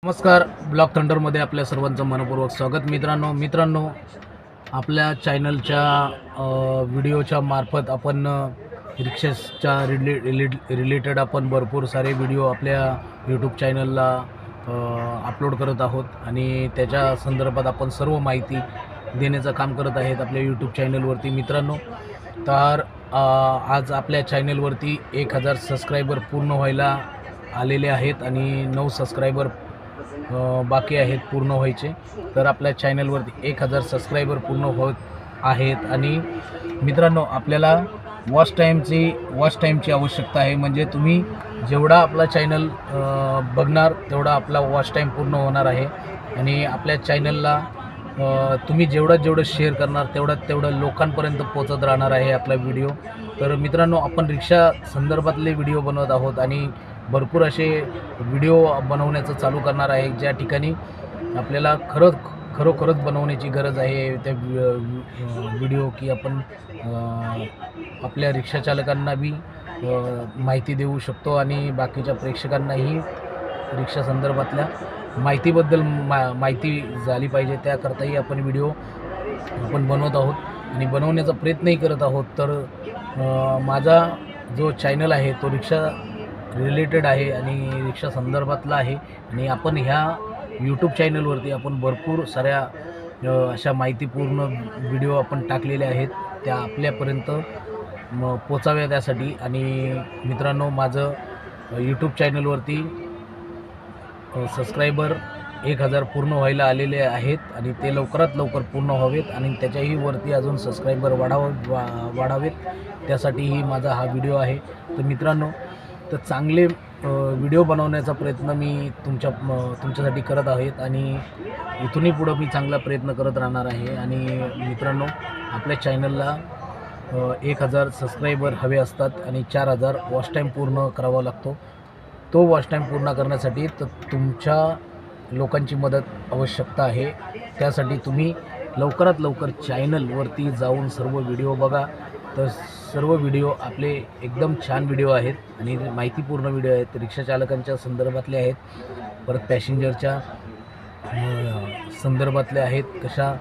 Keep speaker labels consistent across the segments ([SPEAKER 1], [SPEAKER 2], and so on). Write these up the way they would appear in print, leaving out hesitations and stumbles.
[SPEAKER 1] नमस्कार. ब्लॉक थंडरमध्ये आपल्या सर्वांचं मनपूर्वक स्वागत. मित्रांनो आपल्या चॅनलच्या व्हिडिओच्या मार्फत आपण रिक्षाच्या रिलेटेड आपण भरपूर सारे व्हिडिओ आपल्या यूट्यूब चॅनलला अपलोड करत आहोत आणि त्याच्या संदर्भात आपण सर्व माहिती देण्याचं काम करत आहेत आपल्या यूट्यूब चॅनलवरती. मित्रांनो, तर आज आपल्या चॅनलवरती 1000 सबस्क्रायबर पूर्ण व्हायला आलेले आहेत आणि 9 सबस्क्रायबर बाकी आहेत पूर्ण व्हायचे. तर आपल्या चॅनलवरती 1000 सबस्क्रायबर पूर्ण होत आहेत आणि मित्रांनो, आपल्याला वॉच टाईमची आवश्यकता आहे. म्हणजे तुम्ही जेवढा आपला चॅनल बघणार तेवढा आपला वॉच टाईम पूर्ण होणार आहे आणि आपल्या चॅनलला तुम्ही जेवढं शेअर करणार तेवढं लोकांपर्यंत पोचत राहणार आहे आपला व्हिडिओ. तर मित्रांनो, आपण रिक्षा संदर्भातले व्हिडिओ बनवत आहोत आणि भरपूर असे व्हिडिओ बनवण्याचं चालू करणार आहे, ज्या ठिकाणी आपल्याला खरोखरच बनवण्याची गरज आहे त्या व्हिडिओ की आपण आपल्या रिक्षाचालकांना बी माहिती देऊ शकतो आणि बाकीच्या प्रेक्षकांनाही रिक्षा संदर्भातल्या माहितीबद्दल माहिती झाली पाहिजे. त्याकरताही आपण व्हिडिओ बनवत आहोत आणि बनवण्याचा प्रयत्नही करत आहोत. तर माझा जो चॅनल आहे तो रिक्षा रिलेटेड आहे आणि रिक्षा संदर्भातला आहे आणि आपण ह्या यूट्यूब चॅनलवरती आपण भरपूर साऱ्या अशा माहितीपूर्ण व्हिडिओ आपण टाकलेले आहेत, त्या आपल्यापर्यंत पोचाव्या त्यासाठी. आणि मित्रांनो, माझं यूट्यूब चॅनलवरती सबस्क्रायबर 1000 पूर्ण व्हायला आलेले आहेत आणि ते लवकरात लवकर पूर्ण व्हावेत आणि त्याच्याही वरती अजून सबस्क्रायबर वाढावेत, त्यासाठीही माझा हा व्हिडिओ आहे. तर मित्रांनो, तर चांगले व्हिडिओ बनवण्याचा प्रयत्न मी तुमच्यासाठी करत आहेत आणि इथूनही पुढं मी चांगला प्रयत्न करत राहणार आहे. आणि मित्रांनो, आपल्या चॅनलला 1000 सबस्क्रायबर हवे असतात आणि 4000 वॉच टाईम पूर्ण करावा लागतो. तो वॉच टाईम पूर्ण करण्यासाठी तर तुमच्या लोकांची मदत आवश्यकता आहे. त्यासाठी तुम्ही लवकरात लवकर चॅनलवरती जाऊन सर्व व्हिडिओ बघा. तर सर्व व्हिडिओ आपले एकदम छान व्हिडिओ आहेत आणि माहितीपूर्ण व्हिडिओ आहेत. रिक्षा चालकांच्या संदर्भातले आहेत, परत पॅसेंजरच्या संदर्भातले आहेत, कशा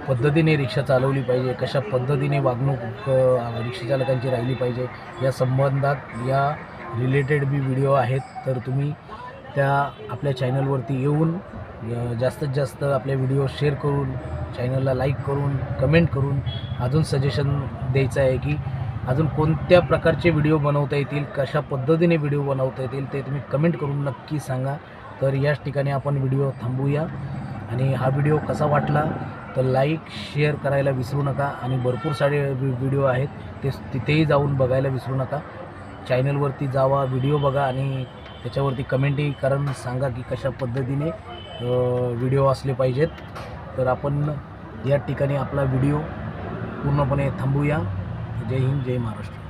[SPEAKER 1] पद्धतीने रिक्षा चालवली पाहिजे, कशा पद्धतीने वागणूक रिक्षा चालकांची राहिली पाहिजे, या संबंधात या रिलेटेड बी व्हिडिओ आहेत. तर तुम्ही त्या आपल्या चॅनलवरती येऊन जास्तीत जास्त आपल्या व्हिडिओ शेअर करून, चॅनलला लाईक करून, कमेंट करून अजून सजेशन द्यायचं आहे की अजून कोणत्या प्रकारचे व्हिडिओ बनवता येतील, कशा पद्धतीने व्हिडिओ बनवता येतील ते तुम्ही कमेंट करून नक्की सांगा. तर याच ठिकाणी आपण व्हिडिओ थांबूया आणि हा व्हिडिओ कसा वाटला तर लाईक शेअर करायला विसरू नका आणि भरपूर सारे व्हिडिओ आहेत ते तिथेही जाऊन बघायला विसरू नका. चॅनलवरती जावा, व्हिडिओ बघा आणि त्याच्यावरती कमेंटही करून सांगा की कशा पद्धतीने व्हिडिओ असले पाहिजेत. तर आपण या ठिकाणी आपला व्हिडिओ पूर्णपणे थांबूया. जय हिंद, जय महाराष्ट्र.